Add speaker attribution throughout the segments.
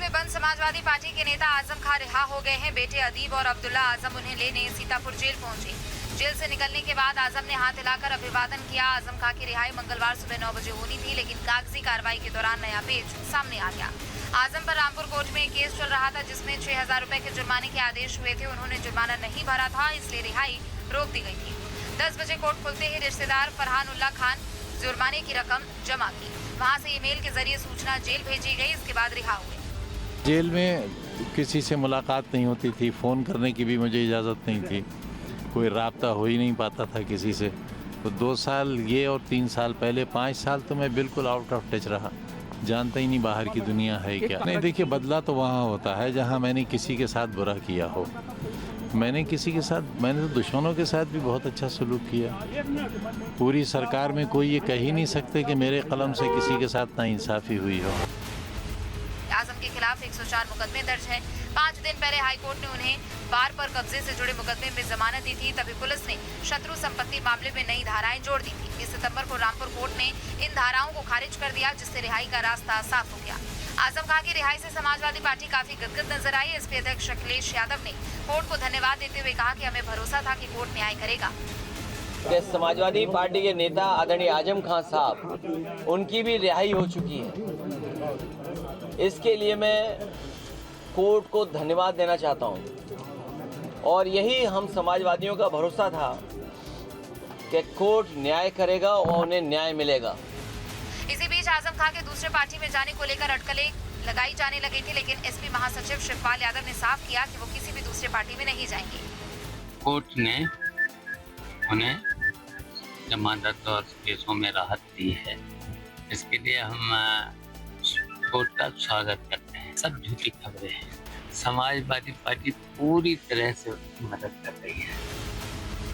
Speaker 1: में बंद समाजवादी पार्टी के नेता आजम खां रिहा हो गए हैं। बेटे अदीब और अब्दुल्ला आजम उन्हें लेने सीतापुर जेल पहुंचे। जेल से निकलने के बाद आजम ने हाथ हिलाकर अभिवादन किया। आजम खां की रिहाई मंगलवार सुबह 9 बजे होनी थी, लेकिन कागजी कार्रवाई के दौरान नया पेच सामने आ गया। आजम पर रामपुर कोर्ट में एक केस चल रहा था, जिसमें 6,000 रुपए के जुर्माने के आदेश हुए थे। उन्होंने जुर्माना नहीं भरा था, इसलिए रिहाई रोक दी गई थी। 10 बजे कोर्ट खुलते ही रिश्तेदार फरहानुल्लाह खान जुर्माने की रकम जमा की। वहां से ईमेल के जरिए सूचना जेल भेजी गई। इसके बाद रिहा हुए।
Speaker 2: जेल में किसी से मुलाकात नहीं होती थी, फ़ोन करने की भी मुझे इजाज़त नहीं थी, कोई राब्ता हो ही नहीं पाता था किसी से। तो 2 साल ये और 3 साल पहले 5 साल तो मैं बिल्कुल आउट ऑफ टच रहा, जानता ही नहीं बाहर की दुनिया है क्या। नहीं, देखिए, बदला तो वहाँ होता है जहाँ मैंने किसी के साथ बुरा किया हो। मैंने तो दुश्मनों के साथ भी बहुत अच्छा सलूक किया। पूरी सरकार में कोई ये कह ही नहीं सकते कि मेरे कलम से किसी के साथ नाइंसाफ़ी हुई हो।
Speaker 1: आजम के खिलाफ 104 मुकदमे दर्ज हैं। 5 दिन पहले हाईकोर्ट ने उन्हें बार पर कब्जे से जुड़े मुकदमे में जमानत दी थी। तभी पुलिस ने शत्रु संपत्ति मामले में नई धाराएं जोड़ दी थी। 20 सितंबर को रामपुर कोर्ट ने इन धाराओं को खारिज कर दिया, जिससे रिहाई का रास्ता साफ हो गया। आजम खां की रिहाई से समाजवादी पार्टी काफी गदगद नजर आई। एसपी अध्यक्ष अखिलेश यादव ने कोर्ट को धन्यवाद देते हुए कहा कि हमें भरोसा था कि कोर्ट न्याय करेगा।
Speaker 3: समाजवादी पार्टी के नेता आदरणीय आजम खां साहब, उनकी भी रिहाई हो चुकी है। इसके लिए मैं कोर्ट को धन्यवाद देना चाहता हूं। और यही हम समाजवादियों का भरोसा था कि कोर्ट न्याय करेगा और उन्हें न्याय मिलेगा।
Speaker 1: इसी बीच आजम खां के दूसरे पार्टी में जाने को लेकर अटकलें लगाई जाने लगी थी, लेकिन एसपी महासचिव शिवपाल यादव ने साफ किया कि वो किसी भी दूसरे पार्टी में नहीं जाएंगे।
Speaker 4: कोर्ट ने उन्हें जमानत और केसों में राहत दी है, इसके लिए हम कोर्ट का स्वागत करते हैं। सब झूठी खबरें हैं। समाजवादी पार्टी पूरी तरह से मदद कर रही है।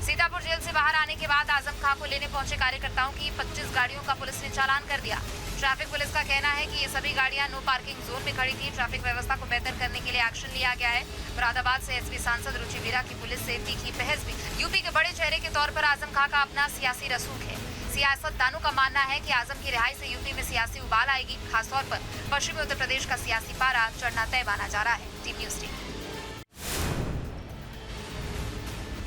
Speaker 1: सीतापुर जेल से बाहर आने के बाद आजम खां को लेने पहुंचे कार्यकर्ताओं की 25 गाड़ियों का पुलिस ने चालान कर दिया। ट्रैफिक पुलिस का कहना है कि ये सभी गाड़ियां नो पार्किंग जोन में खड़ी थी। ट्रैफिक व्यवस्था को बेहतर करने के लिए एक्शन लिया गया है। मुरादाबाद से एसपी सांसद रुचि वीरा की पुलिस से तीखी बहस भी। यूपी के बड़े चेहरे के तौर पर आजम खां का अपना सियासी रसूख है। सियासतदानों का मानना है कि आजम की रिहाई से यूपी में सियासी उबाल आएगी। खासतौर पर पश्चिमी उत्तर प्रदेश का सियासी पारा चढ़ना तय माना जा रहा है। Team news team.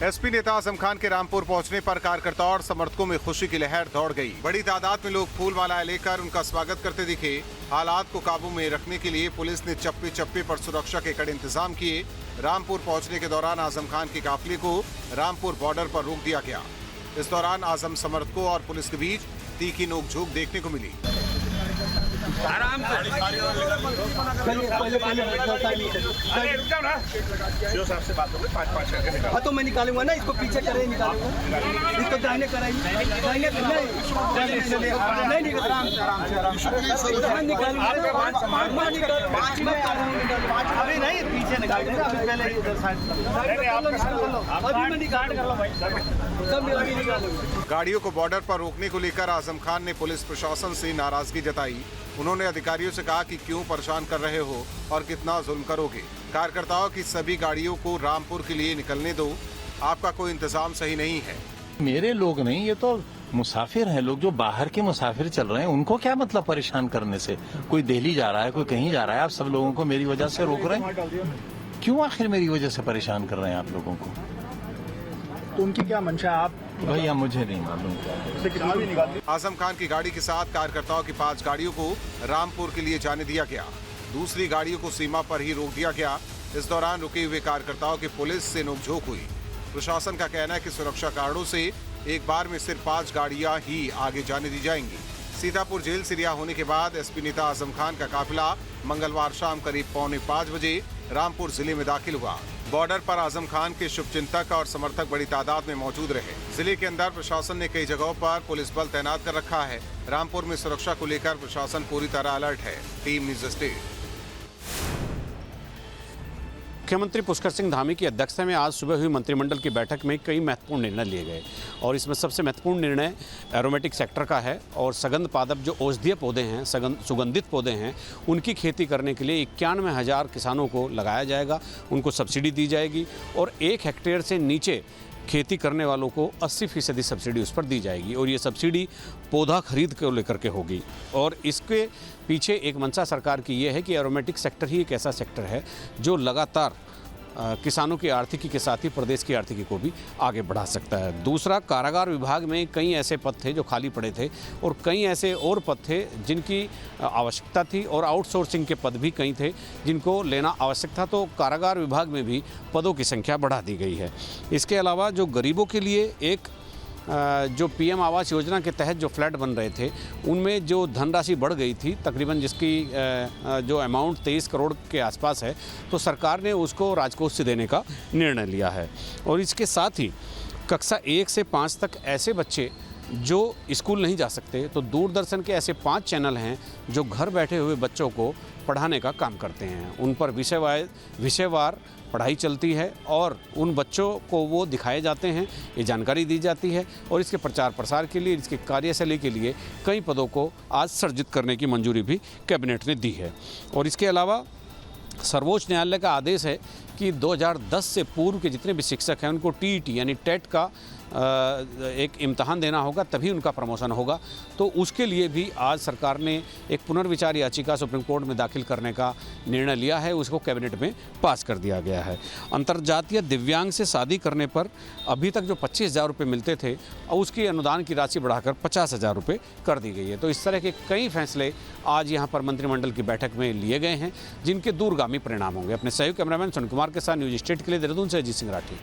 Speaker 5: एसपी नेता आजम खान के रामपुर पहुंचने पर कार्यकर्ताओं और समर्थकों में खुशी की लहर दौड़ गई। बड़ी तादाद में लोग फूल मालाएं लेकर उनका स्वागत करते दिखे। हालात को काबू में रखने के लिए पुलिस ने चप्पे चप्पे पर सुरक्षा के कड़े इंतजाम किए। रामपुर पहुंचने के दौरान आजम खान के काफिले को रामपुर बॉर्डर पर रोक दिया गया। इस दौरान आजम समर्थकों और पुलिस के बीच तीखी नोकझोंक देखने को मिली।
Speaker 6: आराम से से बात हो गई, 5-5 करके निकालो। हाँ तो मैं निकालूंगा ना, इसको पीछे करे निकालूंगा, इसको दाहिने कराइए, दाहिने नहीं निकाल, अभी नहीं पीछे निकाल, अभी पहले इधर साइड, अभी मैं निकाल कर लो भाई, सब निकालूंगा।
Speaker 5: गाड़ियों को बॉर्डर पर रोकने को लेकर आजम खान ने पुलिस प्रशासन से नाराजगी जताई। उन्होंने अधिकारियों से कहा कि क्यों परेशान कर रहे हो और कितना जुल्म करोगे। कार्यकर्ताओं की सभी गाड़ियों को रामपुर के लिए निकलने दो, आपका कोई इंतजाम सही नहीं है।
Speaker 2: मेरे लोग नहीं, ये तो मुसाफिर हैं लोग, जो बाहर के मुसाफिर चल रहे हैं। उनको क्या मतलब परेशान करने से? कोई दिल्ली जा रहा है, कोई कहीं जा रहा है, आप सब लोगों को मेरी वजह से रोक रहे हैं। क्यों आखिर मेरी वजह से परेशान कर रहे हैं आप लोगों को?
Speaker 6: तो उनकी क्या मंशा? आप
Speaker 2: भैया मुझे नहीं मालूम।
Speaker 5: आजम खान की गाड़ी के साथ कार्यकर्ताओं की 5 गाड़ियों को रामपुर के लिए जाने दिया गया। दूसरी गाड़ियों को सीमा पर ही रोक दिया गया। इस दौरान रुके हुए कार्यकर्ताओं की पुलिस से नोकझोंक हुई। प्रशासन का कहना है कि सुरक्षा कारणों से एक बार में सिर्फ 5 गाड़ियां ही आगे जाने दी जाएंगी। सीतापुर जेल से रिहा होने के बाद एसपी नेता आजम खान का काफिला मंगलवार शाम करीब 4:45 बजे रामपुर जिले में दाखिल हुआ। बॉर्डर पर आजम खान के शुभचिंतक और समर्थक बड़ी तादाद में मौजूद रहे। जिले के अंदर प्रशासन ने कई जगहों पर पुलिस बल तैनात कर रखा है। रामपुर में सुरक्षा को लेकर प्रशासन पूरी तरह अलर्ट है। Team news state.
Speaker 7: मुख्यमंत्री पुष्कर सिंह धामी की अध्यक्षता में आज सुबह हुई मंत्रिमंडल की बैठक में कई महत्वपूर्ण निर्णय लिए गए और इसमें सबसे महत्वपूर्ण निर्णय एरोमेटिक सेक्टर का है। और सगंध पादप जो औषधीय पौधे हैं, सुगंधित पौधे हैं, उनकी खेती करने के लिए 91,000 किसानों को लगाया जाएगा, उनको सब्सिडी दी जाएगी और 1 हेक्टेयर से नीचे खेती करने वालों को 80% सब्सिडी उस पर दी जाएगी और ये सब्सिडी पौधा खरीद को लेकर के होगी। और इसके पीछे एक मंशा सरकार की ये है कि एरोमेटिक सेक्टर ही एक ऐसा सेक्टर है जो लगातार किसानों की आर्थिकी के साथ ही प्रदेश की आर्थिकी को भी आगे बढ़ा सकता है। दूसरा, कारागार विभाग में कई ऐसे पद थे जो खाली पड़े थे और कई ऐसे और पद थे जिनकी आवश्यकता थी और आउटसोर्सिंग के पद भी कई थे जिनको लेना आवश्यक था, तो कारागार विभाग में भी पदों की संख्या बढ़ा दी गई है। इसके अलावा जो गरीबों के लिए एक जो पीएम आवास योजना के तहत जो फ्लैट बन रहे थे उनमें जो धनराशि बढ़ गई थी तकरीबन, जिसकी जो अमाउंट 23 करोड़ के आसपास है, तो सरकार ने उसको राजकोष से देने का निर्णय लिया है। और इसके साथ ही कक्षा 1 से 5 तक ऐसे बच्चे जो स्कूल नहीं जा सकते, तो दूरदर्शन के ऐसे 5 चैनल हैं जो घर बैठे हुए बच्चों को पढ़ाने का काम करते हैं। उन पर विषयवार पढ़ाई चलती है और उन बच्चों को वो दिखाए जाते हैं, ये जानकारी दी जाती है और इसके प्रचार प्रसार के लिए, इसके कार्यशैली के लिए कई पदों को आज सृजित करने की मंजूरी भी कैबिनेट ने दी है। और इसके अलावा सर्वोच्च न्यायालय का आदेश है कि 2010 से पूर्व के जितने भी शिक्षक हैं उनको टीईटी यानी टेट का एक इम्तहान देना होगा, तभी उनका प्रमोशन होगा। तो उसके लिए भी आज सरकार ने एक पुनर्विचार याचिका सुप्रीम कोर्ट में दाखिल करने का निर्णय लिया है, उसको कैबिनेट में पास कर दिया गया है। अंतर्जातीय दिव्यांग से शादी करने पर अभी तक जो 25,000 रुपये मिलते थे, उसकी अनुदान की राशि बढ़ाकर 50,000 रुपये कर दी गई है। तो इस तरह के कई फैसले आज यहाँ पर मंत्रिमंडल की बैठक में लिए गए हैं जिनके दूरगामी परिणाम होंगे। अपने सहयोगी कैमरामैन सुनील कुमार के साथ न्यूज स्टेट के लिए देहरादून से Ajit Singh Rathi.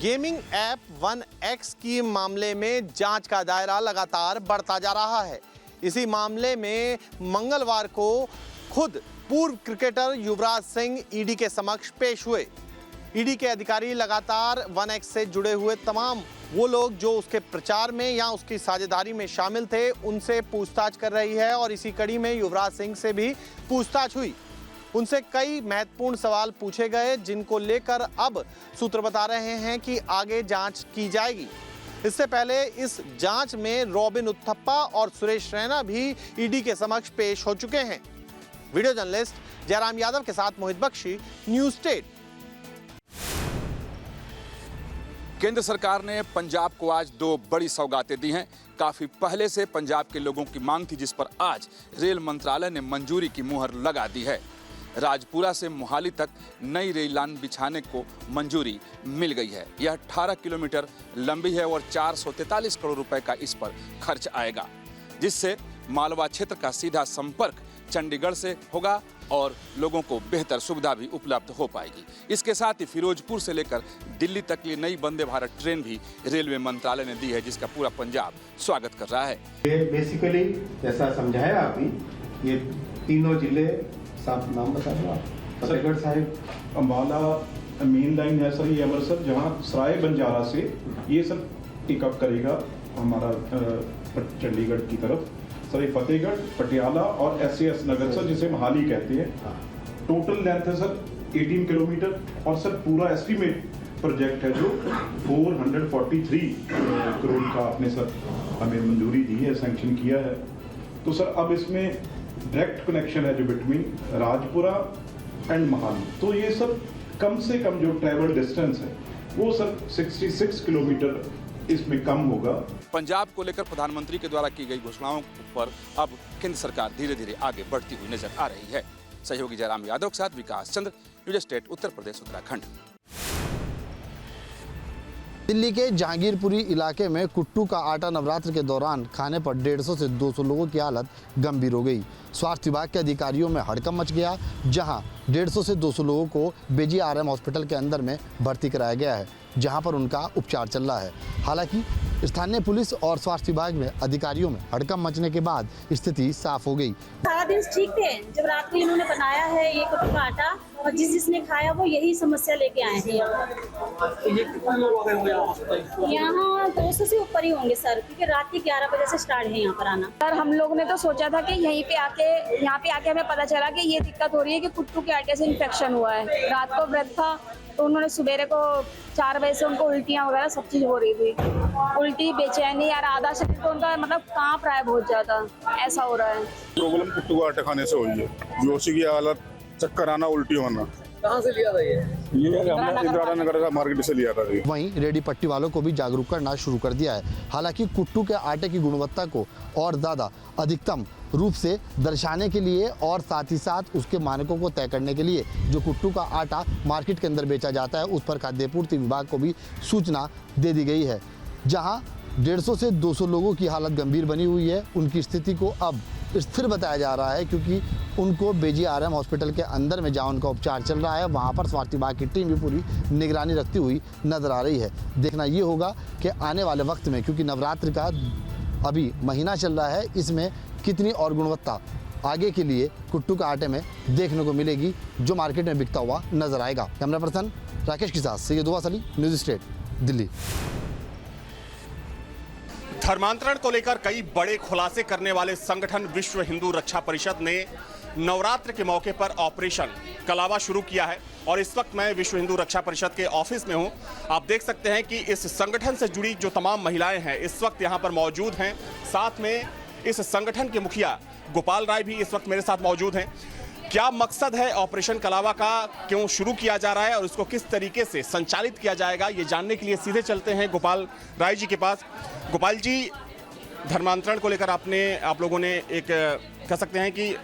Speaker 8: Gaming app 1X की मामले में जांच का दायरा लगातार बढ़ता जा रहा है। इसी मामले में मंगलवार को खुद पूर्व क्रिकेटर युवराज सिंह ईडी के समक्ष पेश हुए। ईडी के अधिकारी लगातार 1X से जुड़े हुए तमाम वो लोग जो उसके प्रचार में या उसकी साझेदारी में शामिल थे उनसे पूछताछ कर रही है और इसी कड़ी में युवराज सिंह से भी पूछताछ हुई। उनसे कई महत्वपूर्ण सवाल पूछे गए जिनको लेकर अब सूत्र बता रहे हैं कि आगे जांच की जाएगी। इससे पहले इस जांच में रॉबिन उत्थप्पा और सुरेश रैना भी ईडी के समक्ष पेश हो चुके हैं। वीडियो जर्नलिस्ट जयराम यादव के साथ मोहित बख्शी, न्यूज स्टेट।
Speaker 9: केंद्र सरकार ने पंजाब को आज 2 बड़ी सौगातें दी हैं। काफी पहले से पंजाब के लोगों की मांग थी, जिस पर आज रेल मंत्रालय ने मंजूरी की मुहर लगा दी है। राजपुरा से मोहाली तक नई रेल लाइन बिछाने को मंजूरी मिल गई है। यह 18 किलोमीटर लंबी है और 443 करोड़ रुपए का इस पर खर्च आएगा, जिससे मालवा क्षेत्र का सीधा संपर्क चंडीगढ़ से होगा और लोगों को बेहतर सुविधा भी उपलब्ध हो पाएगी। इसके साथ ही फिरोजपुर से लेकर दिल्ली तक की नई वंदे भारत ट्रेन भी रेलवे मंत्रालय ने दी है, जिसका पूरा पंजाब स्वागत कर रहा है।
Speaker 10: ये बेसिकली जैसा समझाया अभी, ये तीनों जिले, साफ नाम बता दो आप। फतेहगढ़ साहिब,
Speaker 11: अम्बाला मेन लाइन है सर, ये अमृतसर, जहाँ सराय बंजारा से ये सर टिकअप करेगा हमारा चंडीगढ़ की तरफ। सर ये फतेहगढ़, पटियाला और SAS नगर सर, जिसे मोहाली कहते हैं। टोटल लेंथ है सर 18 किलोमीटर और सर पूरा एस्टीमेट प्रोजेक्ट है जो 443 करोड़ का आपने सर हमें मंजूरी दी है, सैंक्शन किया है। तो सर अब इसमें डायरेक्ट कनेक्शन है जो बिटवीन राजपुरा एंड मोहाली। तो ये सब कम से कम जो ट्रैवल डिस्टेंस है वो सर 66 किलोमीटर इसमें कम होगा।
Speaker 9: पंजाब को लेकर प्रधानमंत्री के द्वारा की गई घोषणाओं पर अब केंद्र सरकार धीरे धीरे आगे बढ़ती हुई नजर आ रही है। सहयोगी जयराम यादव के साथ विकास चंद्र, न्यूज स्टेट, उत्तर प्रदेश, उत्तराखंड।
Speaker 12: दिल्ली के जहांगीरपुरी इलाके में कुट्टू का आटा नवरात्र के दौरान खाने पर 150 से 200 लोगों की हालत गंभीर हो गई। स्वास्थ्य विभाग के अधिकारियों में हड़कंप मच गया, जहां 150 से 200 लोगों को BGRM हॉस्पिटल के अंदर में भर्ती कराया गया है, जहां पर उनका उपचार चल रहा है। हालांकि स्थानीय पुलिस और स्वास्थ्य विभाग में अधिकारियों में हड़कंप मचने के बाद स्थिति साफ हो गई।
Speaker 13: सारा दिन ठीक थे, जब रात को इन्होंने बनाया है ये कुट्टू का आटा और जिसने खाया वो यही समस्या लेके आए हैं। यहाँ 200 से ऊपर ही होंगे सर, क्योंकि रात के 11 बजे से स्टार्ट है यहाँ पर आना।
Speaker 14: सर हम लोग ने तो सोचा था कि यहाँ पे आके हमें पता चला कि ये दिक्कत हो रही है कि कुट्टू के आटे से इन्फेक्शन हुआ है। रात को व्रत था तो उन्होंने सुबेरे को 4 बजे से उनको उल्टियाँ वगैरह सब चीज हो रही थी, उल्टी, बेचैनी, यार आधा शरीर तो उनका मतलब कांप रहा है बहुत ज्यादा, ऐसा हो रहा है।
Speaker 11: प्रॉब्लम कुट्टू का आटा खाने से हुई है, बेहोशी की हालत, चक्कर आना, उल्टी होना।
Speaker 6: कहाँ से लिया था ये
Speaker 11: हमने इंदिरा नगर का मार्केट से लिया था।
Speaker 12: वहीं रेडी पट्टी वालों को भी जागरूक करना शुरू कर दिया है। हालांकि कुट्टू के आटे की गुणवत्ता को और ज़्यादा अधिकतम रूप से दर्शाने के लिए और साथ ही साथ उसके मानकों को तय करने के लिए जो कुट्टू का आटा मार्केट के अंदर बेचा जाता है उस पर खाद्य पूर्ति विभाग को भी सूचना दे दी गई है। जहां 150 से 200 लोगों की हालत गंभीर बनी हुई है, उनकी स्थिति को अब स्थिर बताया जा रहा है क्योंकि उनको BGRM हॉस्पिटल के अंदर में जहाँ उनका उपचार चल रहा है वहाँ पर स्वास्थ्य विभाग की टीम भी पूरी निगरानी रखती हुई नजर आ रही है। देखना ये होगा कि आने वाले वक्त में, क्योंकि नवरात्र का अभी महीना चल रहा है, इसमें कितनी और गुणवत्ता आगे के लिए कुट्टू के आटे में देखने को मिलेगी जो मार्केट में बिकता हुआ नजर आएगा। कैमरा पर्सन राकेश के साथ सैयद दुआ सली, न्यूज़ स्टेट, दिल्ली।
Speaker 8: धर्मांतरण को लेकर कई बड़े खुलासे करने वाले संगठन विश्व हिंदू रक्षा परिषद ने नवरात्र के मौके पर ऑपरेशन कलावा शुरू किया है और इस वक्त मैं विश्व हिंदू रक्षा परिषद के ऑफिस में हूं। आप देख सकते हैं कि इस संगठन से जुड़ी जो तमाम महिलाएं हैं इस वक्त यहां पर मौजूद हैं। साथ में इस संगठन के मुखिया गोपाल राय भी इस वक्त मेरे साथ मौजूद हैं। क्या मकसद है ऑपरेशन कलावा का, क्यों शुरू किया जा रहा है और इसको किस तरीके से संचालित किया जाएगा, ये जानने के लिए सीधे चलते हैं गोपाल राय जी के पास। गोपाल जी, धर्मांतरण को लेकर आप लोगों ने एक कह सकते हैं कि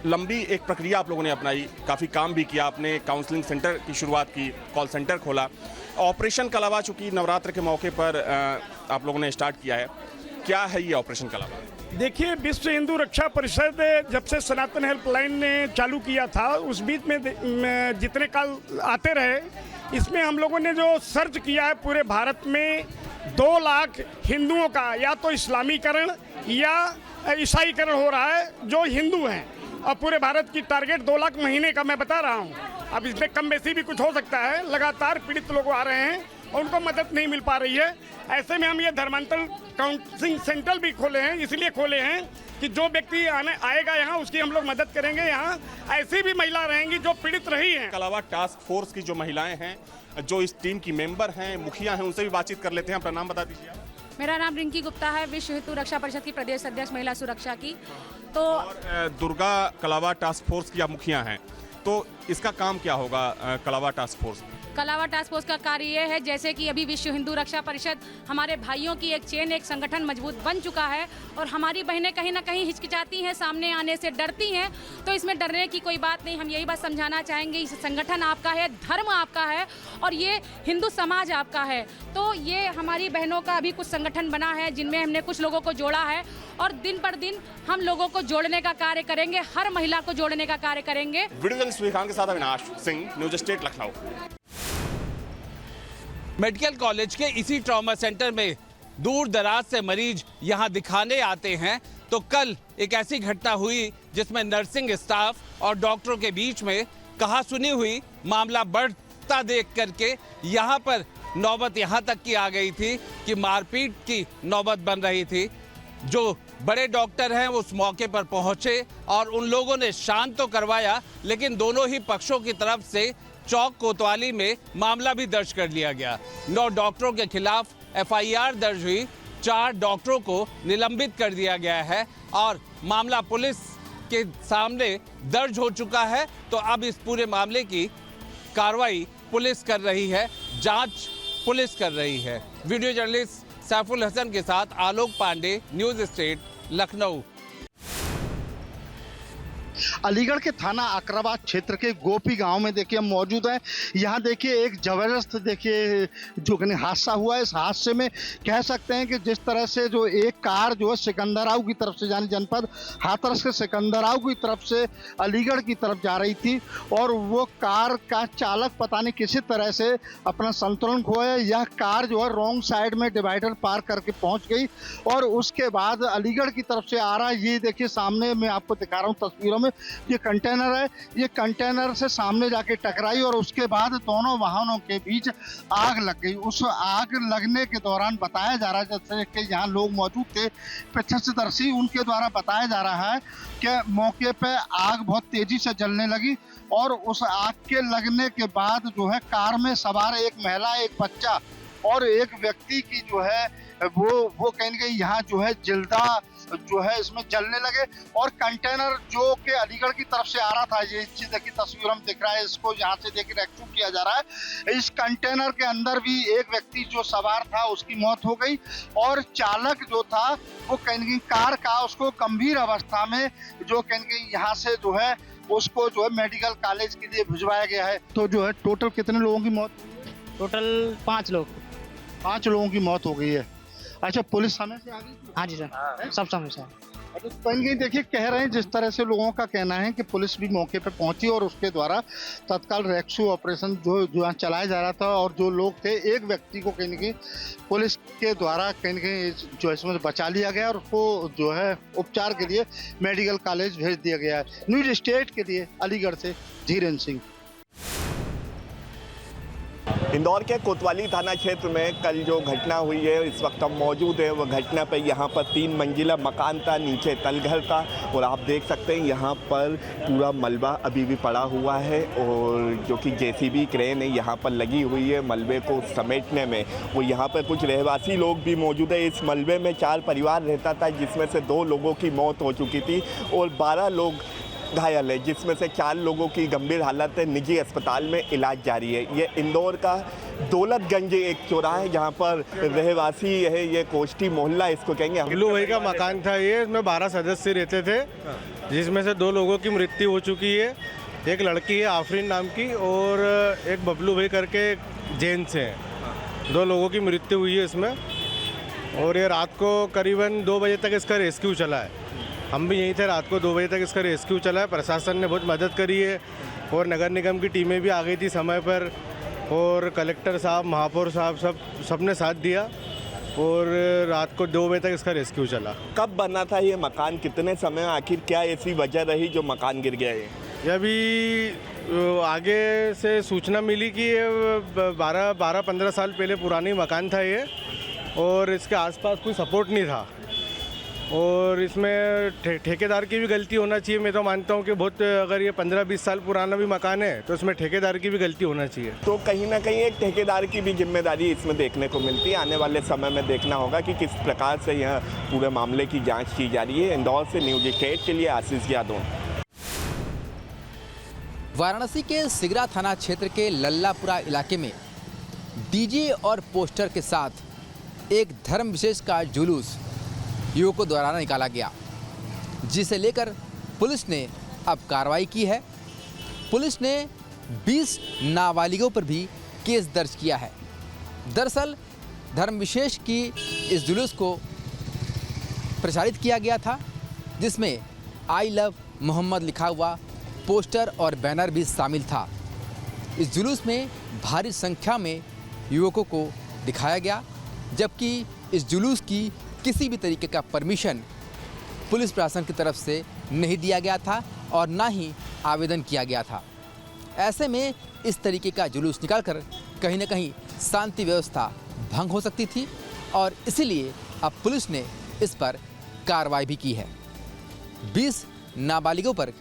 Speaker 8: लंबी एक प्रक्रिया आप लोगों ने अपनाई, काफ़ी काम भी किया, आपने काउंसलिंग सेंटर की शुरुआत की, कॉल सेंटर खोला। ऑपरेशन कलावा चूँकि नवरात्र के मौके पर आप लोगों ने स्टार्ट किया है, क्या है ये ऑपरेशन कलावा?
Speaker 15: देखिए, विश्व हिंदू रक्षा परिषद जब से सनातन हेल्पलाइन ने चालू किया था उस बीच में जितने कॉल आते रहे, इसमें हम लोगों ने जो सर्च किया है पूरे भारत में 2 लाख हिंदुओं का या तो इस्लामीकरण या ईसाईकरण हो रहा है जो हिंदू हैं, और पूरे भारत की टारगेट 2 लाख महीने का मैं बता रहा हूँ। अब इसमें कम बेसी भी कुछ हो सकता है। लगातार पीड़ित लोग आ रहे हैं और उनको मदद नहीं मिल पा रही है। ऐसे में हम ये धर्मांतरण काउंसलिंग सेंटर भी खोले हैं, इसलिए खोले हैं कि जो व्यक्ति आएगा यहाँ उसकी हम लोग मदद करेंगे। यहाँ ऐसी भी महिला रहेंगी जो पीड़ित रही हैं।
Speaker 8: कलावा टास्क फोर्स की जो महिलाएं हैं, जो इस टीम की मेंबर हैं, मुखिया हैं, उनसे भी बातचीत कर लेते हैं। अपना नाम बता दीजिए।
Speaker 16: मेरा नाम रिंकी गुप्ता है, विश्व हिंदू रक्षा परिषद की प्रदेश अध्यक्ष महिला सुरक्षा की। तो
Speaker 8: दुर्गा कलावा टास्क फोर्स की आप मुखिया हैं, तो इसका काम क्या होगा कलावा टास्क फोर्स?
Speaker 16: कलावा टास्क फोर्स का कार्य ये है, जैसे कि अभी विश्व हिंदू रक्षा परिषद हमारे भाइयों की एक चेन, एक संगठन मजबूत बन चुका है और हमारी बहनें कहीं ना कहीं हिचकिचाती हैं, सामने आने से डरती हैं। तो इसमें डरने की कोई बात नहीं। हम यही बात समझाना चाहेंगे, इस संगठन आपका है, धर्म आपका है और ये हिंदू समाज आपका है। तो ये हमारी बहनों का अभी कुछ संगठन बना है जिनमें हमने कुछ लोगों को जोड़ा है और दिन पर दिन हम लोगों को जोड़ने का कार्य करेंगे, हर महिला को जोड़ने का कार्य करेंगे।
Speaker 8: वीडियो जर्नलिस्ट विकास के साथ Avinash Singh, news state, Lucknow.
Speaker 17: Medical college के इसी ट्रॉमा सेंटर में दूर दराज से मरीज यहां दिखाने आते हैं, तो कल एक ऐसी घटना हुई जिसमें नर्सिंग स्टाफ और डॉक्टरों के बीच में कहासुनी हुई। मामला बढ़ता देख करके यहां पर नौबत यहां तक की आ गई थी कि मारपीट की नौबत बन रही थी। जो बड़े डॉक्टर हैं वो उस मौके पर पहुंचे और उन लोगों ने शांत तो करवाया, लेकिन दोनों ही पक्षों की तरफ से चौक कोतवाली में मामला भी दर्ज कर लिया गया। 9 डॉक्टरों के खिलाफ FIR दर्ज हुई, 4 डॉक्टरों को निलंबित कर दिया गया है और मामला पुलिस के सामने दर्ज हो चुका है। तो अब इस पूरे मामले की कार्रवाई पुलिस कर रही है, जांच पुलिस कर रही है। वीडियो जर्नलिस्ट सैफुल हसन के साथ आलोक पांडे, न्यूज़ स्टेट, लखनऊ।
Speaker 12: अलीगढ़ के थाना अकराबाद क्षेत्र के गोपी गांव में देखिए हम मौजूद हैं। यहाँ देखिए एक ज़बरदस्त देखिए जो हादसा हुआ है। इस हादसे में कह सकते हैं कि जिस तरह से जो एक कार जो है सिकंदराव की तरफ से, यानी जनपद हाथरस के सिकंदराव की तरफ से अलीगढ़ की तरफ जा रही थी और वो कार का चालक पता नहीं किसी तरह से अपना संतुलन खोया। यह कार जो है रॉन्ग साइड में डिवाइडर पार करके पहुँच गई और उसके बाद अलीगढ़ की तरफ से आ रहा है, ये देखिए सामने मैं आपको दिखा रहा हूँ तस्वीरों में, ये कंटेनर है, ये कंटेनर से सामने जाके टकराई और उसके बाद दोनों वाहनों के बीच आग लग गई। उस आग लगने के दौरान बताया जा रहा है, जैसे कि यहाँ लोग मौजूद थे प्रत्यक्षदर्शी, उनके द्वारा बताया जा रहा है कि मौके पे आग बहुत तेजी से जलने लगी और उस आग के लगने के बाद जो है कार में सवार एक महिला, एक बच्चा और एक व्यक्ति की जो है वो कहीं ना कहीं यहाँ जो है जिल्दा जो है इसमें जलने लगे। और कंटेनर जो कि अलीगढ़ की तरफ से आ रहा था, ये चीज की तस्वीर हम देख रहा है, इसको यहाँ से देख रेस्क्यू किया जा रहा है। इस कंटेनर के अंदर भी एक व्यक्ति जो सवार था उसकी मौत हो गई और चालक जो था वो कहीं ना कहीं कार का उसको गंभीर अवस्था में जो कहीं ना कहीं यहाँ से जो है उसको जो है मेडिकल कॉलेज के लिए भिजवाया गया है। तो जो है टोटल कितने लोगों की मौत?
Speaker 18: टोटल 5 लोग।
Speaker 12: 5 लोगों की मौत हो गई है। अच्छा, पुलिस समय से आ गई?
Speaker 18: हाँ जी सर, सब समय से।
Speaker 12: तो कहीं देखिए कह रहे हैं, जिस तरह से लोगों का कहना है कि पुलिस भी मौके पे पहुंची और उसके द्वारा तत्काल रेस्क्यू ऑपरेशन जो यहाँ चलाया जा रहा था और जो लोग थे, एक व्यक्ति को कहीं ना कहीं पुलिस के द्वारा कहीं ना कहीं जो इसमें बचा लिया गया और उसको जो है उपचार के लिए मेडिकल कॉलेज भेज दिया गया है। न्यूज स्टेट के लिए अलीगढ़ से धीरेन्द्र सिंह।
Speaker 8: इंदौर के कोतवाली थाना क्षेत्र में कल जो घटना हुई है, इस वक्त हम मौजूद है वो घटना पर। यहाँ पर 3 मंजिला मकान था, नीचे तलघर था और आप देख सकते हैं यहाँ पर पूरा मलबा अभी भी पड़ा हुआ है और जो कि जेसीबी क्रेन है यहाँ पर लगी हुई है मलबे को समेटने में। और यहाँ पर कुछ रहवासी लोग भी मौजूद है। इस मलबे में 4 परिवार रहता था, जिसमें से 2 लोगों की मौत हो चुकी थी और 12 लोग घायल है, जिसमें से 4 लोगों की गंभीर हालत है, निजी अस्पताल में इलाज जारी है। ये इंदौर का दौलतगंज एक चौराहा है जहाँ पर रहवासी है, ये कोष्ठी मोहल्ला इसको कहेंगे।
Speaker 19: गिल्लू भाई का मकान था ये, इसमें 12 सदस्य रहते थे, जिसमें से 2 लोगों की मृत्यु हो चुकी है। एक लड़की है आफरीन नाम की और एक बबलू भाई करके जैन से हैं। 2 लोगों की मृत्यु हुई है इसमें। और ये रात को करीबन 2 बजे तक इसका रेस्क्यू चला है। हम भी यहीं थे, रात को 2 बजे तक इसका रेस्क्यू चला है। प्रशासन ने बहुत मदद करी है और नगर निगम की टीमें भी आ गई थी समय पर और कलेक्टर साहब, महापौर साहब सबने साथ दिया और रात को 2 बजे तक इसका रेस्क्यू चला।
Speaker 8: कब बना था ये मकान, कितने समय, आखिर क्या ऐसी वजह रही जो मकान गिर गया है?
Speaker 19: ये अभी आगे से सूचना मिली कि ये 12-15 साल पहले पुरानी मकान था ये और इसके आसपास कोई सपोर्ट नहीं था और इसमें ठेकेदार की भी गलती होना चाहिए। मैं तो मानता हूँ कि बहुत, अगर ये 15-20 साल पुराना भी मकान है तो इसमें ठेकेदार की भी गलती होना चाहिए।
Speaker 8: तो कहीं ना कहीं एक ठेकेदार की भी जिम्मेदारी इसमें देखने को मिलती है। आने वाले समय में देखना होगा कि किस प्रकार से यह पूरे मामले की जांच की जा रही है। इंदौर से न्यूज स्टेट के लिए आशीष यादव।
Speaker 20: वाराणसी के सिगरा थाना क्षेत्र के लल्लापुरा इलाके में डीजे और पोस्टर के साथ एक धर्म विशेष का जुलूस युवकों द्वारा निकाला गया, जिसे लेकर पुलिस ने अब कार्रवाई की है। पुलिस ने 20 नाबालिगों पर भी केस दर्ज किया है। दरअसल धर्म विशेष की इस जुलूस को प्रचारित किया गया था, जिसमें आई लव मोहम्मद लिखा हुआ पोस्टर और बैनर भी शामिल था। इस जुलूस में भारी संख्या में युवकों को दिखाया गया, जबकि इस जुलूस की किसी भी तरीके का परमिशन पुलिस प्रशासन की तरफ से नहीं दिया गया था और ना ही आवेदन किया गया था। ऐसे में इस तरीके का जुलूस निकालकर कहीं ना कहीं शांति व्यवस्था भंग हो सकती थी और इसीलिए अब पुलिस ने इस पर कार्रवाई भी की है। 20 नाबालिगों पर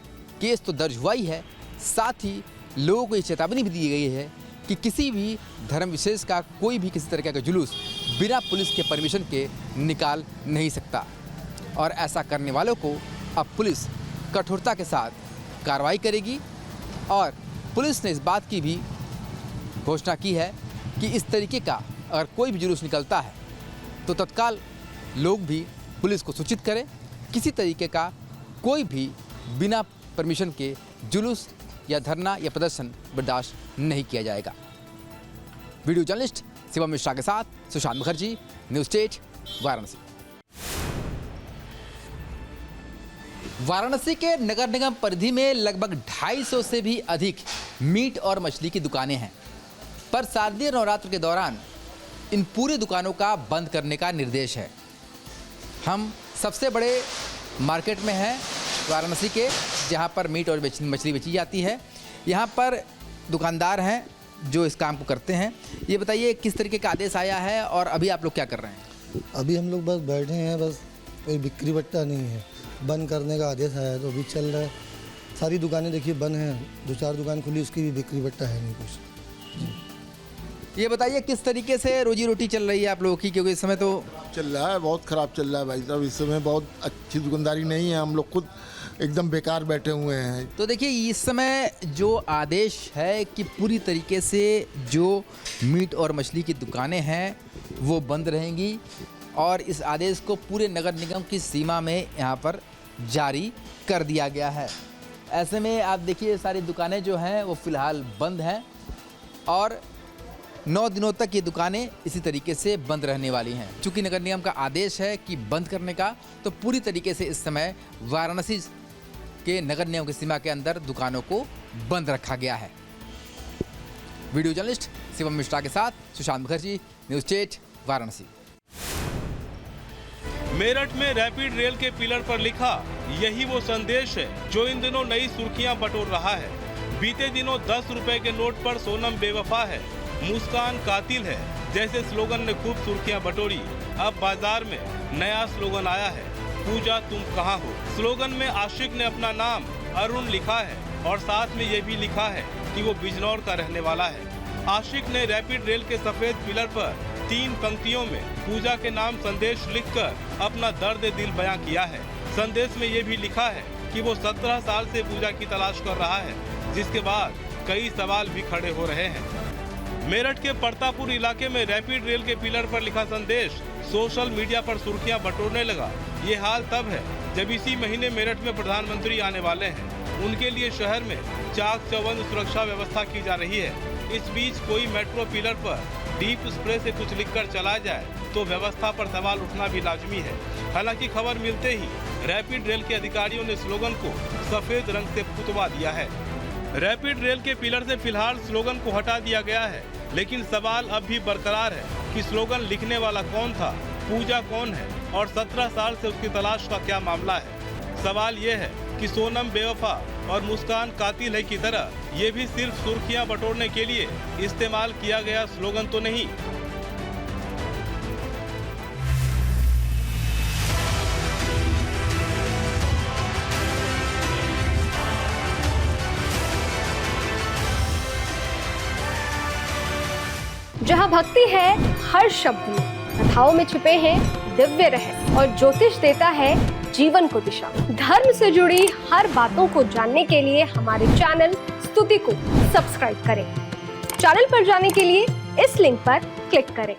Speaker 20: केस तो दर्ज हुआ ही है, साथ ही लोगों को ये चेतावनी भी दी गई है कि किसी भी धर्म विशेष का कोई भी किसी तरह का जुलूस बिना पुलिस के परमिशन के निकाल नहीं सकता और ऐसा करने वालों को अब पुलिस कठोरता के साथ कार्रवाई करेगी। और पुलिस ने इस बात की भी घोषणा की है कि इस तरीके का अगर कोई भी जुलूस निकलता है तो तत्काल लोग भी पुलिस को सूचित करें। किसी तरीके का कोई भी बिना परमिशन के जुलूस या धरना या प्रदर्शन बर्दाश्त नहीं किया जाएगा। वीडियो जर्नलिस्ट शिवम मिश्रा के साथ सुशांत मुखर्जी, न्यूज स्टेट, वाराणसी। वाराणसी के नगर निगम परिधि में लगभग 250 से भी अधिक मीट और मछली की दुकानें हैं, पर शारदीय नवरात्र के दौरान इन पूरी दुकानों का बंद करने का निर्देश है। हम सबसे बड़े मार्केट में हैं वाराणसी के, जहां पर मीट और मछली बेची जाती है। यहां पर दुकानदार हैं जो इस काम को करते हैं। ये बताइए किस तरीके का आदेश आया है और अभी आप लोग क्या कर रहे हैं?
Speaker 21: अभी हम लोग बस बैठे हैं, बस कोई बिक्री बट्टा नहीं है, बंद करने का आदेश आया तो अभी चल रहा है। सारी दुकानें देखिए बंद हैं, 2-4 दुकान खुली उसकी भी बिक्री बट्टा है नहीं कुछ।
Speaker 20: ये बताइए किस तरीके से रोजी रोटी चल रही है आप लोगों की, क्योंकि इस समय तो
Speaker 3: चल रहा है, बहुत ख़राब चल रहा है भाई साहब। इस समय बहुत अच्छी दुकानदारी नहीं है, हम लोग खुद एकदम बेकार बैठे हुए हैं।
Speaker 20: तो देखिए इस समय जो आदेश है कि पूरी तरीके से जो मीट और मछली की दुकानें हैं वो बंद रहेंगी और इस आदेश को पूरे नगर निगम की सीमा में यहाँ पर जारी कर दिया गया है। ऐसे में आप देखिए सारी दुकानें जो हैं वो फ़िलहाल बंद हैं और 9 दिनों तक ये दुकानें इसी तरीके से बंद रहने वाली हैं। चूँकि नगर निगम का आदेश है कि बंद करने का, तो पूरी तरीके से इस समय वाराणसी के नगर निगम की सीमा के अंदर दुकानों को बंद रखा गया है। वीडियो जर्नलिस्ट शिवम मिश्रा के साथ सुशांत मुखर्जी, न्यूज़ 8 वाराणसी।
Speaker 22: मेरठ में रैपिड रेल के पिलर पर लिखा यही वो संदेश है जो इन दिनों नई सुर्खियां बटोर रहा है। बीते दिनों 10 रुपए के नोट पर सोनम बेवफा है, मुस्कान कातिल है जैसे स्लोगन ने खूब सुर्खियां बटोरी। अब बाजार में नया स्लोगन आया है, पूजा तुम कहाँ हो। स्लोगन में आशिक ने अपना नाम अरुण लिखा है और साथ में ये भी लिखा है कि वो बिजनौर का रहने वाला है। आशिक ने रैपिड रेल के सफेद पिलर पर 3 पंक्तियों में पूजा के नाम संदेश लिखकर अपना दर्द दिल बयां किया है। संदेश में ये भी लिखा है कि वो 17 साल से पूजा की तलाश कर रहा है, जिसके बाद कई सवाल भी खड़े हो रहे हैं। मेरठ के परतापुर इलाके में रैपिड रेल के पिलर पर लिखा संदेश सोशल मीडिया पर सुर्खियां बटोरने लगा। ये हाल तब है जब इसी महीने मेरठ में प्रधानमंत्री आने वाले हैं। उनके लिए शहर में चाक चौबंद सुरक्षा व्यवस्था की जा रही है। इस बीच कोई मेट्रो पिलर पर डीप स्प्रे से कुछ लिखकर चला जाए तो व्यवस्था पर सवाल उठना भी लाजमी है। हालांकि खबर मिलते ही रैपिड रेल के अधिकारियों ने स्लोगन को सफेद रंग से पुतवा दिया है। रैपिड रेल के पिलर से फिलहाल स्लोगन को हटा दिया गया है, लेकिन सवाल अब भी बरकरार है कि स्लोगन लिखने वाला कौन था, पूजा कौन है और 17 साल से उसकी तलाश का क्या मामला है। सवाल ये है कि सोनम बेवफा और मुस्कान कातिल है की तरह ये भी सिर्फ सुर्खियां बटोरने के लिए इस्तेमाल किया गया स्लोगन तो नहीं।
Speaker 23: जहाँ भक्ति है हर शब्द में, कथाओं में छुपे हैं दिव्य रहस्य और ज्योतिष देता है जीवन को दिशा। धर्म से जुड़ी हर बातों को जानने के लिए हमारे चैनल स्तुति को सब्सक्राइब करें। चैनल पर जाने के लिए इस लिंक पर क्लिक करें।